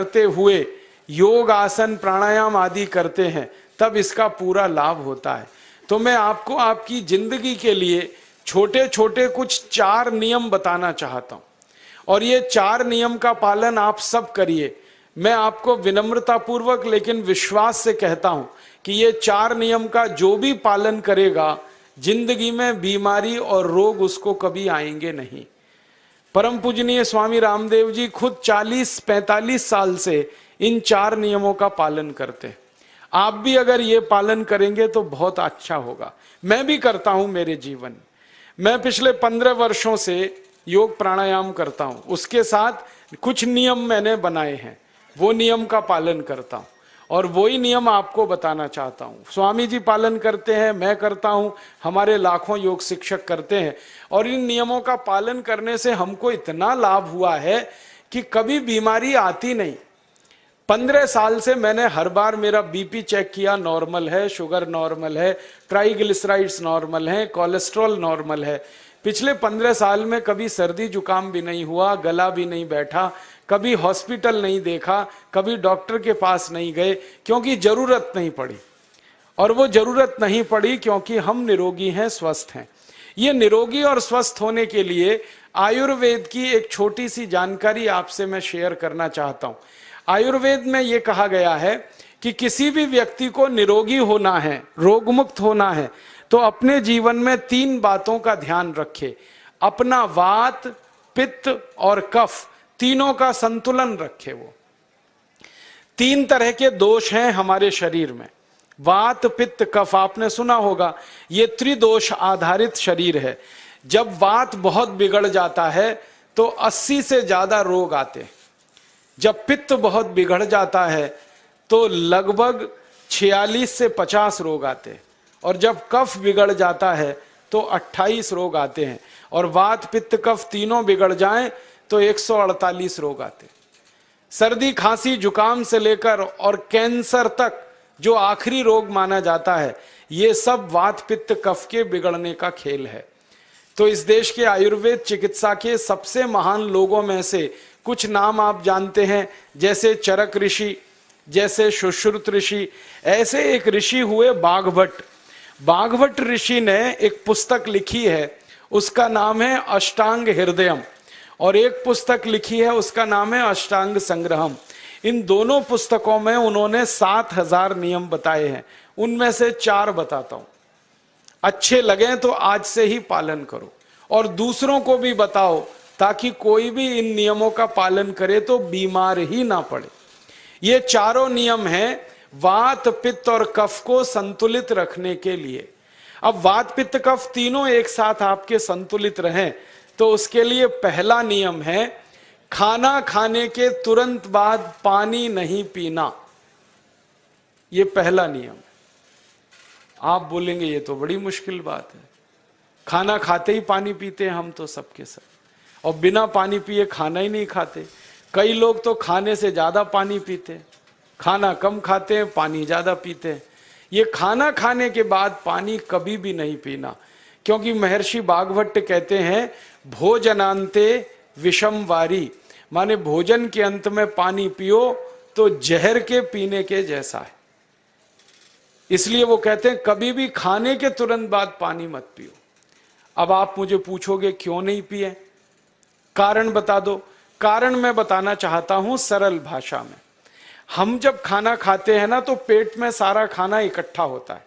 करते हुए योग आसन प्राणायाम आदि करते हैं तब इसका पूरा लाभ होता है। तो मैं आपको आपकी जिंदगी के लिए छोटे छोटे कुछ 4 नियम बताना चाहता हूं और ये 4 नियम का पालन आप सब करिए। मैं आपको विनम्रतापूर्वक लेकिन विश्वास से कहता हूं कि ये 4 नियम का जो भी पालन करेगा जिंदगी में बीमारी और रोग उसको कभी आएंगे नहीं। परम पूजनीय स्वामी रामदेव जी खुद 40-45 साल से इन 4 नियमों का पालन करते हैं। आप भी अगर ये पालन करेंगे तो बहुत अच्छा होगा। मैं भी करता हूं मेरे जीवन में। मैं पिछले 15 वर्षों से योग प्राणायाम करता हूं, उसके साथ कुछ नियम मैंने बनाए हैं, वो नियम का पालन करता हूं और वही नियम आपको बताना चाहता हूं। स्वामी जी पालन करते हैं, मैं करता हूं, हमारे लाखों योग शिक्षक करते हैं और इन नियमों का पालन करने से हमको इतना लाभ हुआ है कि कभी बीमारी आती नहीं। 15 साल से मैंने हर बार मेरा बीपी चेक किया, नॉर्मल है, शुगर नॉर्मल है, ट्राइग्लिसराइड्स नॉर्मल है, कोलेस्ट्रॉल नॉर्मल है। पिछले 15 साल में कभी सर्दी जुकाम भी नहीं हुआ, गला भी नहीं बैठा, कभी हॉस्पिटल नहीं देखा, कभी डॉक्टर के पास नहीं गए, क्योंकि जरूरत नहीं पड़ी। और वो जरूरत नहीं पड़ी क्योंकि हम निरोगी हैं, स्वस्थ हैं। ये निरोगी और स्वस्थ होने के लिए आयुर्वेद की एक छोटी सी जानकारी आपसे मैं शेयर करना चाहता हूं। आयुर्वेद में यह कहा गया है कि किसी भी व्यक्ति को निरोगी होना है, रोग मुक्त होना है, तो अपने जीवन में 3 बातों का ध्यान रखे। अपना वात, पित्त और कफ तीनों का संतुलन रखे। वो 3 तरह के दोष हैं हमारे शरीर में, वात, पित्त, कफ। आपने सुना होगा ये त्रिदोष आधारित शरीर है। जब वात बहुत बिगड़ जाता है तो 80 से ज्यादा रोग आते हैं। जब पित्त बहुत बिगड़ जाता है तो लगभग 46 से 50 रोग आते हैं और जब कफ बिगड़ जाता है तो 28 रोग आते हैं और वात, पित्त, कफ तीनों बिगड़ जाएं तो 148 रोग आते हैं। सर्दी, खांसी, जुकाम से लेकर और कैंसर तक जो आखिरी रोग माना जाता है, ये सब वात, पित्त, कफ के बिगड़ने का खेल है। तो इस देश के आयुर्वेद चिकित्सा के सबसे महान लोगों में से कुछ नाम आप जानते हैं, जैसे चरक ऋषि, जैसे सुश्रुत ऋषि। ऐसे एक ऋषि हुए बाघभट्ट। बाघभट्ट ऋषि ने एक पुस्तक लिखी है, उसका नाम है अष्टांग हृदयम, और एक पुस्तक लिखी है उसका नाम है अष्टांग संग्रहम। इन दोनों पुस्तकों में उन्होंने 7000 नियम बताए हैं। उनमें से 4 बताता हूं, अच्छे लगे तो आज से ही पालन करो और दूसरों को भी बताओ ताकि कोई भी इन नियमों का पालन करे तो बीमार ही ना पड़े। ये 4 नियम हैं वात, पित्त और कफ को संतुलित रखने के लिए। अब वात, पित्त, कफ तीनों एक साथ आपके संतुलित रहें तो उसके लिए पहला नियम है खाना खाने के तुरंत बाद पानी नहीं पीना। ये पहला नियम है। आप बोलेंगे ये तो बड़ी मुश्किल बात है, खाना खाते ही पानी पीते हैं हम तो सबके सब, और बिना पानी पिए खाना ही नहीं खाते। कई लोग तो खाने से ज्यादा पानी पीते हैं, खाना कम खाते हैं, पानी ज्यादा पीते हैं। ये खाना खाने के बाद पानी कभी भी नहीं पीना, क्योंकि महर्षि बाघभट्ट कहते हैं भोजनांते विषम वारी, माने भोजन के अंत में पानी पियो तो जहर के पीने के जैसा है। इसलिए वो कहते हैं कभी भी खाने के तुरंत बाद पानी मत पियो। अब आप मुझे पूछोगे क्यों नहीं पिए, कारण बता दो। कारण मैं बताना चाहता हूं सरल भाषा में। हम जब खाना खाते हैं ना तो पेट में सारा खाना इकट्ठा होता है।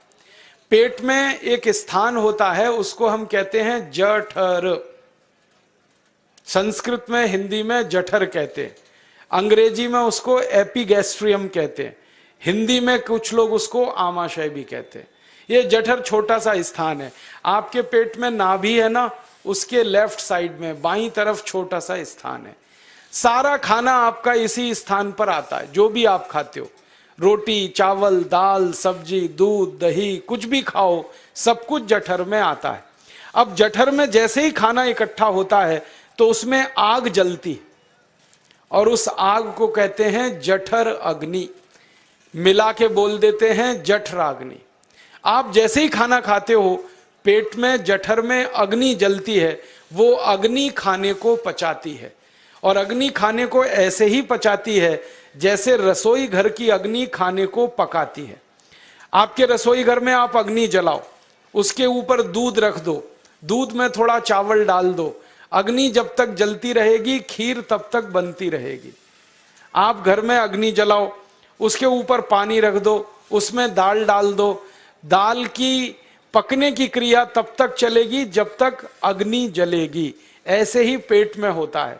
पेट में एक स्थान होता है, उसको हम कहते हैं जठर। संस्कृत में, हिंदी में जठर कहते हैं, अंग्रेजी में उसको एपिगैस्ट्रियम कहते हैं, हिंदी में कुछ लोग उसको आमाशय भी कहते हैं। ये जठर छोटा सा स्थान है। आपके पेट में नाभि है ना, उसके लेफ्ट साइड में बाईं तरफ छोटा सा स्थान है। सारा खाना आपका इसी स्थान पर आता है। जो भी आप खाते हो, रोटी, चावल, दाल, सब्जी, दूध, दही, कुछ भी खाओ, सब कुछ जठर में आता है। अब जठर में जैसे ही खाना इकट्ठा होता है तो उसमें आग जलती और उस आग को कहते हैं जठर अग्नि। मिला के बोल देते हैं जठराग्नि। आप जैसे ही खाना खाते हो पेट में, जठर में अग्नि जलती है, वो अग्नि खाने को पचाती है और अग्नि खाने को ऐसे ही पचाती है जैसे रसोई घर की अग्नि खाने को पकाती है। आपके रसोई घर में आप अग्नि जलाओ, उसके ऊपर दूध रख दो, दूध में थोड़ा चावल डाल दो, अग्नि जब तक जलती रहेगी खीर तब तक बनती रहेगी। आप घर में अग्नि जलाओ, उसके ऊपर पानी रख दो, उसमें दाल डाल दो, दाल की पकने की क्रिया तब तक चलेगी जब तक अग्नि जलेगी। ऐसे ही पेट में होता है,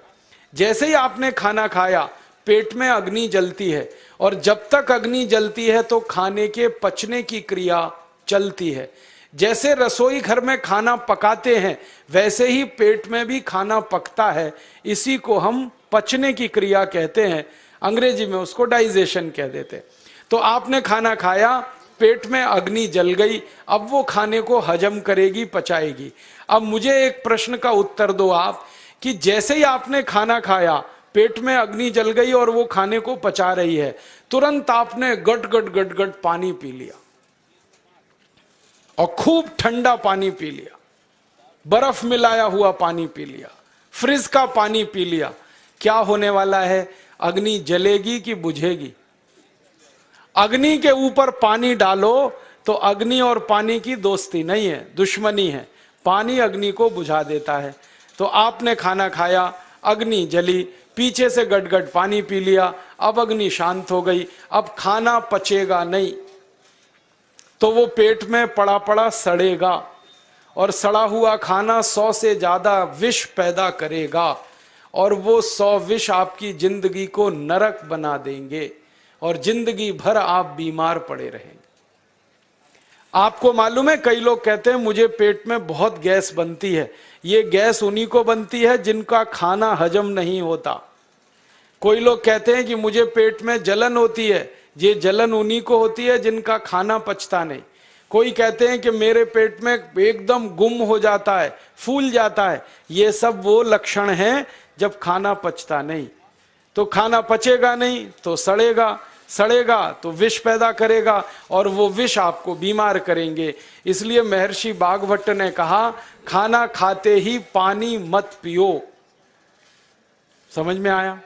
जैसे ही आपने खाना खाया पेट में अग्नि जलती है, और जब तक अग्नि जलती है तो खाने के पचने की क्रिया चलती है। जैसे रसोई घर में खाना पकाते हैं वैसे ही पेट में भी खाना पकता है, इसी को हम पचने की क्रिया कहते हैं, अंग्रेजी में उसको डाइजेशन कह देते हैं। तो आपने खाना खाया, पेट में अग्नि जल गई, अब वो खाने को हजम करेगी, पचाएगी। अब मुझे एक प्रश्न का उत्तर दो आप, कि जैसे ही आपने खाना खाया पेट में अग्नि जल गई और वो खाने को पचा रही है, तुरंत आपने गट गट गट गट पानी पी लिया और खूब ठंडा पानी पी लिया, बर्फ मिलाया हुआ पानी पी लिया, फ्रिज का पानी पी लिया, क्या होने वाला है? अग्नि जलेगी कि बुझेगी? अग्नि के ऊपर पानी डालो तो अग्नि और पानी की दोस्ती नहीं है, दुश्मनी है, पानी अग्नि को बुझा देता है। तो आपने खाना खाया, अग्नि जली, पीछे से गटगट पानी पी लिया, अब अग्नि शांत हो गई, अब खाना पचेगा नहीं, तो वो पेट में पड़ा पड़ा सड़ेगा, और सड़ा हुआ खाना 100 से ज्यादा विष पैदा करेगा, और वो 100 विष आपकी जिंदगी को नरक बना देंगे और जिंदगी भर आप बीमार पड़े रहेंगे। आपको मालूम है, कई लोग कहते हैं मुझे पेट में बहुत गैस बनती है। ये गैस उन्हीं को बनती है जिनका खाना हजम नहीं होता। कोई लोग कहते हैं कि मुझे पेट में जलन होती है, ये जलन उन्हीं को होती है जिनका खाना पचता नहीं। कोई कहते हैं कि मेरे पेट में एकदम गुम हो जाता है, फूल जाता है, ये सब वो लक्षण हैं जब खाना पचता नहीं। तो खाना पचेगा नहीं तो सड़ेगा, सड़ेगा तो विष पैदा करेगा, और वो विष आपको बीमार करेंगे। इसलिए महर्षि भागवत ने कहा, खाना खाते ही पानी मत पियो। समझ में आया?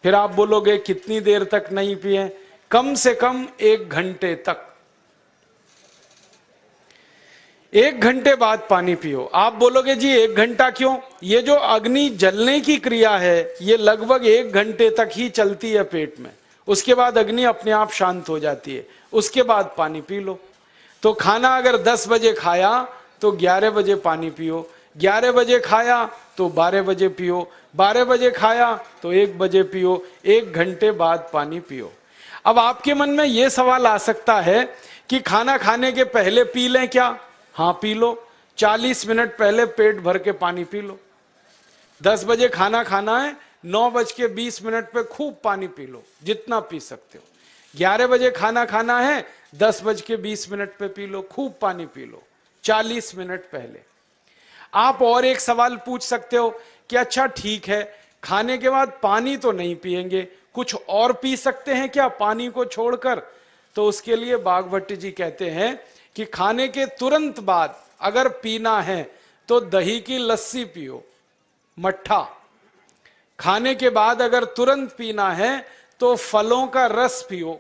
फिर आप बोलोगे कितनी देर तक नहीं पिए? कम से कम 1 घंटे तक। 1 घंटे बाद पानी पियो। आप बोलोगे जी 1 घंटा क्यों? ये जो अग्नि जलने की क्रिया है ये लगभग 1 घंटे तक ही चलती है पेट में, उसके बाद अग्नि अपने आप शांत हो जाती है, उसके बाद पानी पी लो। तो खाना अगर 10 बजे खाया तो 11 बजे पानी पियो, 11 बजे खाया तो 12 बजे पियो, 12 बजे खाया तो 1 बजे पियो, 1 घंटे बाद पानी पियो। अब आपके मन में यह सवाल आ सकता है कि खाना खाने के पहले पी लें क्या? हाँ पी लो, 40 मिनट पहले पेट भर के पानी पी लो। 10 बजे खाना खाना है, 9:20 पे खूब पानी पी लो, जितना पी सकते हो। 11 बजे खाना खाना है, 10:20 पे पी लो, खूब पानी पी लो, 40 मिनट पहले। आप और एक सवाल पूछ सकते हो कि अच्छा ठीक है, खाने के बाद पानी तो नहीं पिएंगे, कुछ और पी सकते हैं क्या पानी को छोड़कर? तो उसके लिए भागवत जी कहते हैं कि खाने के तुरंत बाद अगर पीना है तो दही की लस्सी पियो, मट्ठा। खाने के बाद अगर तुरंत पीना है तो फलों का रस पियो,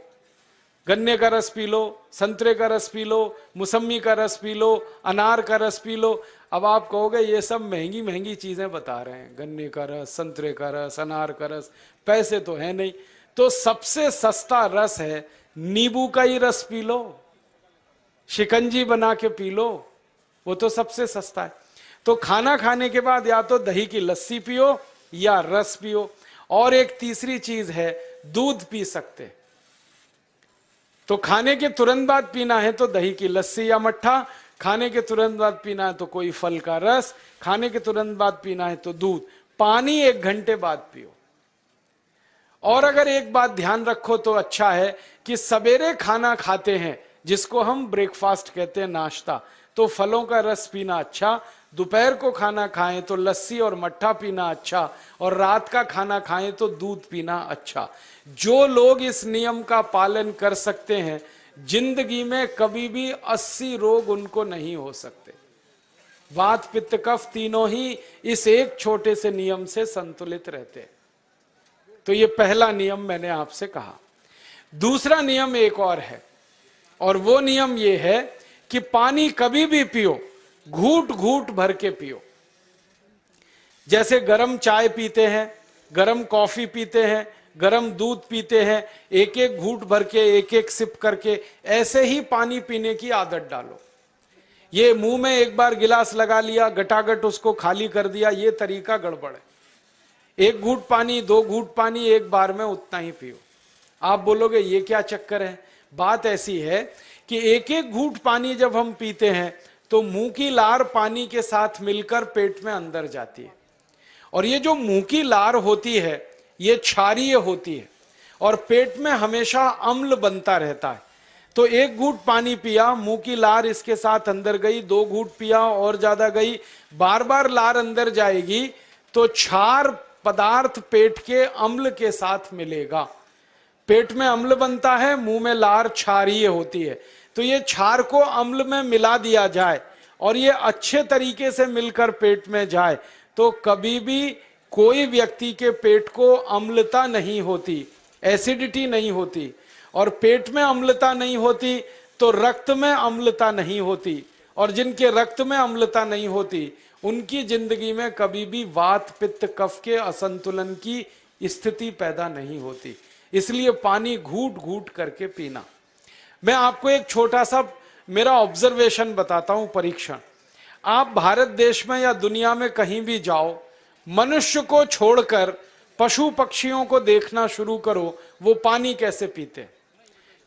गन्ने का रस पी लो, संतरे का रस पी लो, मौसमी का रस पी लो, अनार का रस पी लो। अब आप कहोगे ये सब महंगी महंगी चीजें बता रहे हैं, गन्ने का रस, संतरे का रस, अनार का रस, पैसे तो है नहीं। तो सबसे सस्ता रस है नींबू का ही रस पी लो, शिकंजी बना के पी लो, वो तो सबसे सस्ता है। तो खाना खाने के बाद या तो दही की लस्सी पियो या रस पियो। और एक तीसरी चीज है, दूध पी सकते। तो खाने के तुरंत बाद पीना है तो दही की लस्सी या मट्ठा, खाने के तुरंत बाद पीना है तो कोई फल का रस, खाने के तुरंत बाद पीना है तो दूध। पानी 1 घंटे बाद पियो। और अगर एक बात ध्यान रखो तो अच्छा है कि सवेरे खाना खाते हैं जिसको हम ब्रेकफास्ट कहते हैं, नाश्ता, तो फलों का रस पीना अच्छा, दोपहर को खाना खाएं तो लस्सी और मट्ठा पीना अच्छा, और रात का खाना खाएं तो दूध पीना अच्छा। जो लोग इस नियम का पालन कर सकते हैं जिंदगी में कभी भी 80 रोग उनको नहीं हो सकते। वात पित्त कफ तीनों ही इस एक छोटे से नियम से संतुलित रहते हैं। तो ये पहला नियम मैंने आपसे कहा। दूसरा नियम एक और है, और वो नियम ये है कि पानी कभी भी पियो, घूट घूट भर के पियो। जैसे गरम चाय पीते हैं, गरम कॉफी पीते हैं, गरम दूध पीते हैं, एक एक घूट भर के, एक एक सिप करके, ऐसे ही पानी पीने की आदत डालो। ये मुंह में एक बार गिलास लगा लिया, गटागट उसको खाली कर दिया, ये तरीका गड़बड़ है। एक घूट पानी, दो घूट पानी एक बार में उतना ही पियो। आप बोलोगे ये क्या चक्कर है? बात ऐसी है कि एक एक घूट पानी जब हम पीते हैं तो मुंह की लार पानी के साथ मिलकर पेट में अंदर जाती है, और ये जो मुंह की लार होती है ये क्षारीय होती है, और पेट में हमेशा अम्ल बनता रहता है। तो एक घूट पानी पिया, मुंह की लार इसके साथ अंदर गई, दो घूट पिया और ज्यादा गई, बार बार लार अंदर जाएगी तो क्षार पदार्थ पेट के अम्ल के साथ मिलेगा। पेट में अम्ल बनता है, मुंह में लार क्षारीय होती है। तो ये क्षार को अम्ल में मिला दिया जाए और ये अच्छे तरीके से मिलकर पेट में जाए तो कभी भी कोई व्यक्ति के पेट को अम्लता नहीं होती, एसिडिटी नहीं होती। और पेट में अम्लता नहीं होती तो रक्त में अम्लता नहीं होती, और जिनके रक्त में अम्लता नहीं होती उनकी जिंदगी में कभी भी वात पित्त कफ के असंतुलन की स्थिति पैदा नहीं होती। इसलिए पानी घूट घूट करके पीना। मैं आपको एक छोटा सा मेरा ऑब्जर्वेशन बताता हूं, परीक्षण। आप भारत देश में या दुनिया में कहीं भी जाओ, मनुष्य को छोड़कर पशु पक्षियों को देखना शुरू करो, वो पानी कैसे पीते।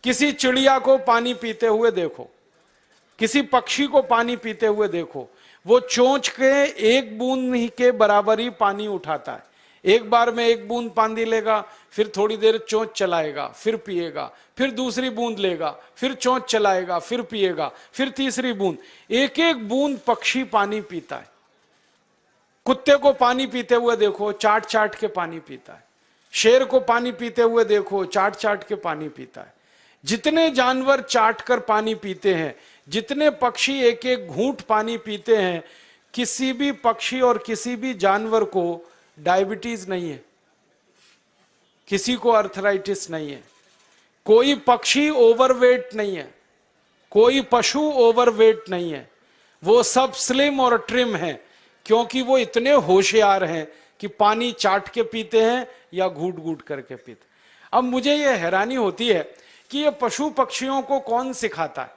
किसी चिड़िया को पानी पीते हुए देखो, किसी पक्षी को पानी पीते हुए देखो, वो चोंच के एक बूंद ही के बराबर ही पानी उठाता है। एक बार में एक बूंद पानी लेगा, फिर थोड़ी देर चोंच चलाएगा, फिर पिएगा, फिर दूसरी बूंद लेगा, फिर चोंच चलाएगा, फिर पिएगा, फिर तीसरी बूंद। एक एक बूंद पक्षी पानी पीता है। कुत्ते को पानी पीते हुए देखो, चाट चाट के पानी पीता है। शेर को पानी पीते हुए देखो, चाट चाट के पानी पीता है। जितने जानवर चाट कर पानी पीते हैं, जितने पक्षी एक एक घूंट पानी पीते हैं, किसी भी पक्षी और किसी भी जानवर को डायबिटीज नहीं है, किसी को अर्थराइटिस नहीं है, कोई पक्षी ओवरवेट नहीं है, कोई पशु ओवरवेट नहीं है। वो सब स्लिम और ट्रिम हैं, क्योंकि वो इतने होशियार हैं कि पानी चाट के पीते हैं या घूट घूट करके पीते। अब मुझे ये हैरानी होती है कि ये पशु पक्षियों को कौन सिखाता है?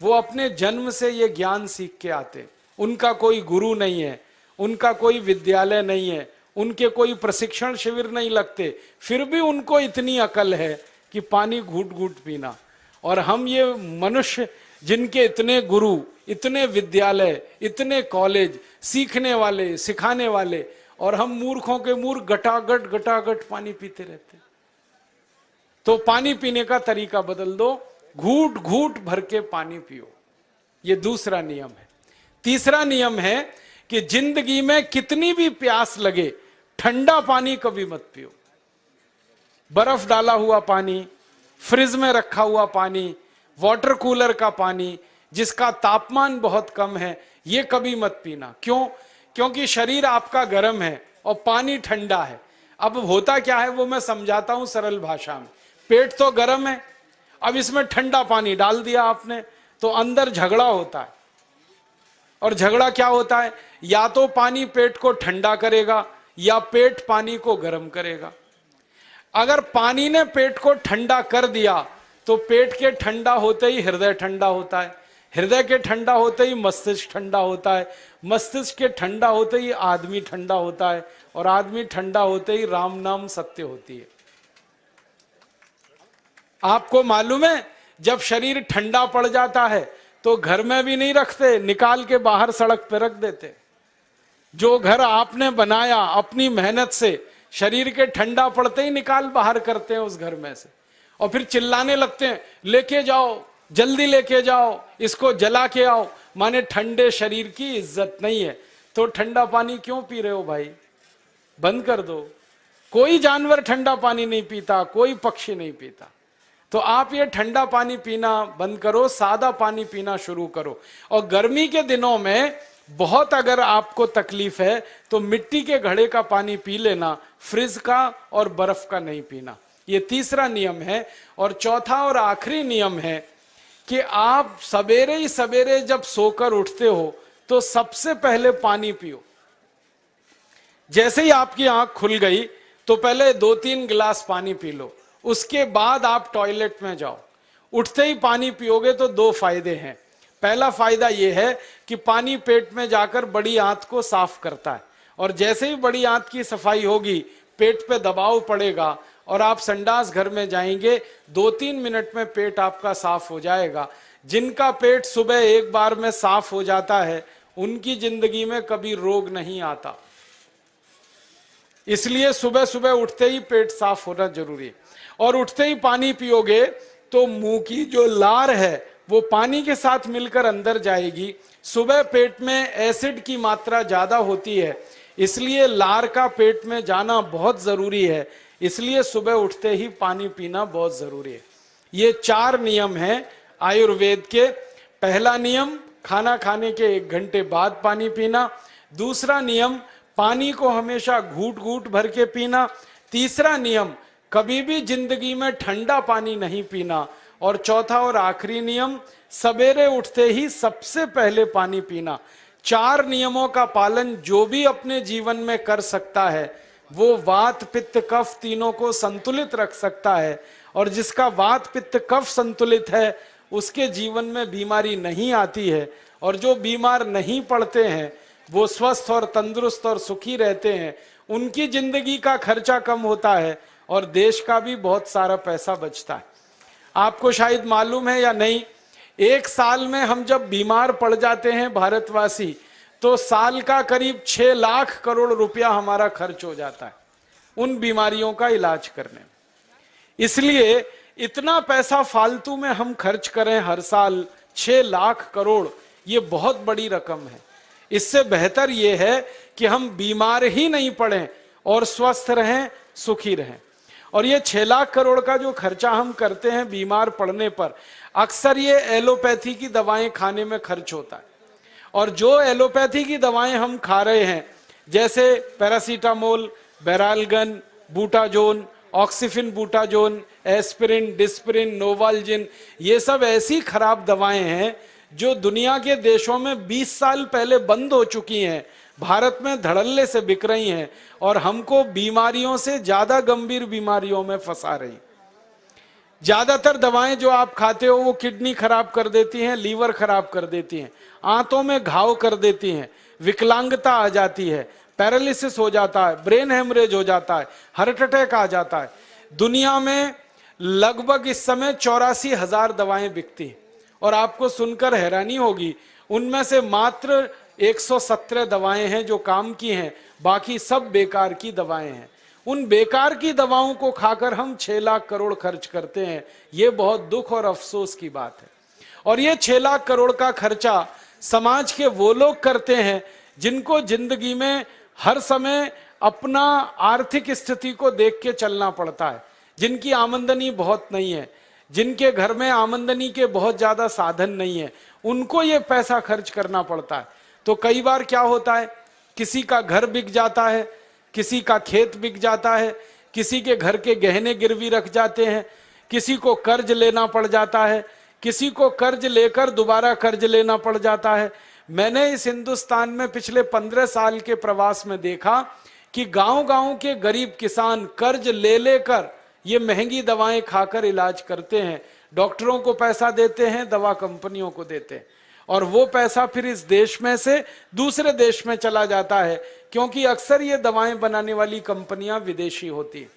वो अपने जन्म से ये ज्ञान सीख के आते। उनका कोई गुरु नहीं है, उनका कोई विद्यालय नहीं है, उनके कोई प्रशिक्षण शिविर नहीं लगते, फिर भी उनको इतनी अकल है कि पानी घूट घूट पीना। और हम ये मनुष्य जिनके इतने गुरु, इतने विद्यालय, इतने कॉलेज, सीखने वाले, सिखाने वाले, और हम मूर्खों के मूर्ख गटागट गटागट पानी पीते रहते। तो पानी पीने का तरीका बदल दो, घूट घूट भर के पानी पियो। ये दूसरा नियम है। तीसरा नियम है कि जिंदगी में कितनी भी प्यास लगे, ठंडा पानी कभी मत पियो। बर्फ डाला हुआ पानी, फ्रिज में रखा हुआ पानी, वाटर कूलर का पानी जिसका तापमान बहुत कम है, ये कभी मत पीना। क्यों? क्योंकि शरीर आपका गर्म है और पानी ठंडा है। अब होता क्या है वो मैं समझाता हूं सरल भाषा में। पेट तो गर्म है, अब इसमें ठंडा पानी डाल दिया आपने, तो अंदर झगड़ा होता है। और झगड़ा क्या होता है? या तो पानी पेट को ठंडा करेगा या पेट पानी को गर्म करेगा। अगर पानी ने पेट को ठंडा कर दिया तो पेट के ठंडा होते ही हृदय ठंडा होता है, हृदय के ठंडा होते ही मस्तिष्क ठंडा होता है, मस्तिष्क के ठंडा होते ही आदमी ठंडा होता है, और आदमी ठंडा होते ही राम नाम सत्य होती है। आपको मालूम है, जब शरीर ठंडा पड़ जाता है तो घर में भी नहीं रखते, निकाल के बाहर सड़क पर रख देते। जो घर आपने बनाया अपनी मेहनत से, शरीर के ठंडा पड़ते ही निकाल बाहर करते हैं उस घर में से, और फिर चिल्लाने लगते हैं, लेके जाओ, जल्दी लेके जाओ, इसको जला के आओ। माने ठंडे शरीर की इज्जत नहीं है। तो ठंडा पानी क्यों पी रहे हो भाई? बंद कर दो। कोई जानवर ठंडा पानी नहीं पीता, कोई पक्षी नहीं पीता। तो आप ये ठंडा पानी पीना बंद करो, सादा पानी पीना शुरू करो। और गर्मी के दिनों में बहुत अगर आपको तकलीफ है तो मिट्टी के घड़े का पानी पी लेना, फ्रिज का और बर्फ का नहीं पीना। ये तीसरा नियम है। और चौथा और आखिरी नियम है कि आप सवेरे ही सवेरे जब सोकर उठते हो तो सबसे पहले पानी पियो। जैसे ही आपकी आंख खुल गई तो पहले 2-3 गिलास पानी पी लो, उसके बाद आप टॉयलेट में जाओ। उठते ही पानी पियोगे तो 2 फायदे हैं। पहला फायदा यह है कि पानी पेट में जाकर बड़ी आंत को साफ करता है, और जैसे ही बड़ी आंत की सफाई होगी पेट पे दबाव पड़ेगा और आप संडास घर में जाएंगे, 2-3 मिनट में पेट आपका साफ हो जाएगा। जिनका पेट सुबह एक बार में साफ हो जाता है उनकी जिंदगी में कभी रोग नहीं आता। इसलिए सुबह सुबह उठते ही पेट साफ होना जरूरी है। और उठते ही पानी पियोगे तो मुंह की जो लार है वो पानी के साथ मिलकर अंदर जाएगी। सुबह पेट में एसिड की मात्रा ज्यादा होती है, इसलिए लार का पेट में जाना बहुत जरूरी है। इसलिए सुबह उठते ही पानी पीना बहुत जरूरी है। ये 4 नियम हैं आयुर्वेद के। पहला नियम, खाना खाने के 1 घंटे बाद पानी पीना। दूसरा नियम, पानी को हमेशा घूट घूट भर के पीना। तीसरा नियम, कभी भी जिंदगी में ठंडा पानी नहीं पीना। और चौथा और आखिरी नियम, सवेरे उठते ही सबसे पहले पानी पीना। 4 नियमों का पालन जो भी अपने जीवन में कर सकता है वो वात पित्त कफ तीनों को संतुलित रख सकता है। और जिसका वात पित्त कफ संतुलित है उसके जीवन में बीमारी नहीं आती है। और जो बीमार नहीं पड़ते हैं वो स्वस्थ और तंदुरुस्त और सुखी रहते हैं। उनकी जिंदगी का खर्चा कम होता है और देश का भी बहुत सारा पैसा बचता है। आपको शायद मालूम है या नहीं, 1 साल में हम जब बीमार पड़ जाते हैं भारतवासी तो साल का करीब 6 लाख करोड़ रुपया हमारा खर्च हो जाता है उन बीमारियों का इलाज करने में। इसलिए इतना पैसा फालतू में हम खर्च करें हर साल 6 लाख करोड़, ये बहुत बड़ी रकम है। इससे बेहतर यह है कि हम बीमार ही नहीं पड़ें और स्वस्थ रहें, सुखी रहें। और ये 6 लाख करोड़ का जो खर्चा हम करते हैं बीमार पड़ने पर, अक्सर ये एलोपैथी की दवाएं खाने में खर्च होता है। और जो एलोपैथी की दवाएं हम खा रहे हैं जैसे paracetamol, Baralgan, Butazone, oxyphenbutazone, aspirin, Disprin, Novalgin, ये सब ऐसी खराब दवाएं हैं जो दुनिया के देशों में 20 साल पहले बंद हो चुकी हैं, भारत में धड़ल्ले से बिक रही हैं और हमको बीमारियों से ज्यादा गंभीर बीमारियों में फंसा रही। ज्यादातर दवाएं जो आप खाते हो वो किडनी खराब कर देती हैं, लीवर खराब कर देती हैं, आंतों में घाव कर देती हैं, विकलांगता आ जाती है, पैरालिसिस हो जाता है, ब्रेन हेमरेज हो जाता है, हार्ट अटैक आ जाता है। दुनिया में लगभग इस समय 84,000 दवाएं बिकती हैं और आपको सुनकर हैरानी होगी उनमें से मात्र 117 दवाएं हैं जो काम की हैं, बाकी सब बेकार की दवाएं हैं। उन बेकार की दवाओं को खाकर हम 6 लाख करोड़ खर्च करते हैं। ये बहुत दुख और अफसोस की बात है। और ये 6 लाख करोड़ का खर्चा समाज के वो लोग करते हैं जिनको जिंदगी में हर समय अपना आर्थिक स्थिति को देख के चलना पड़ता है, जिनकी आमदनी बहुत नहीं है, जिनके घर में आमदनी के बहुत ज्यादा साधन नहीं है, उनको ये पैसा खर्च करना पड़ता है। तो कई बार क्या होता है, किसी का घर बिक जाता है, किसी का खेत बिक जाता है, किसी के घर के गहने गिरवी रख जाते हैं, किसी को कर्ज लेना पड़ जाता है, किसी को कर्ज लेकर दोबारा कर्ज लेना पड़ जाता है। मैंने इस हिंदुस्तान में पिछले 15 साल के प्रवास में देखा कि गांव-गांव के गरीब किसान कर्ज ले लेकर ये महंगी दवाएं खाकर इलाज करते हैं, डॉक्टरों को पैसा देते हैं, दवा कंपनियों को देते हैं, और वो पैसा फिर इस देश में से दूसरे देश में चला जाता है, क्योंकि अक्सर ये दवाएं बनाने वाली कंपनियां विदेशी होती हैं।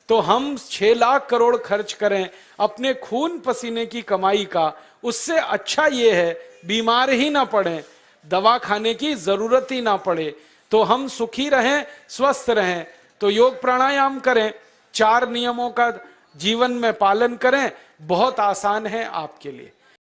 तो हम 6 लाख करोड़ खर्च करें अपने खून पसीने की कमाई का, उससे अच्छा ये है बीमार ही ना पड़े, दवा खाने की जरूरत ही ना पड़े, तो हम सुखी रहें, स्वस्थ रहें। तो योग प्राणायाम करें, 4 नियमों का जीवन में पालन करें, बहुत आसान है आपके लिए।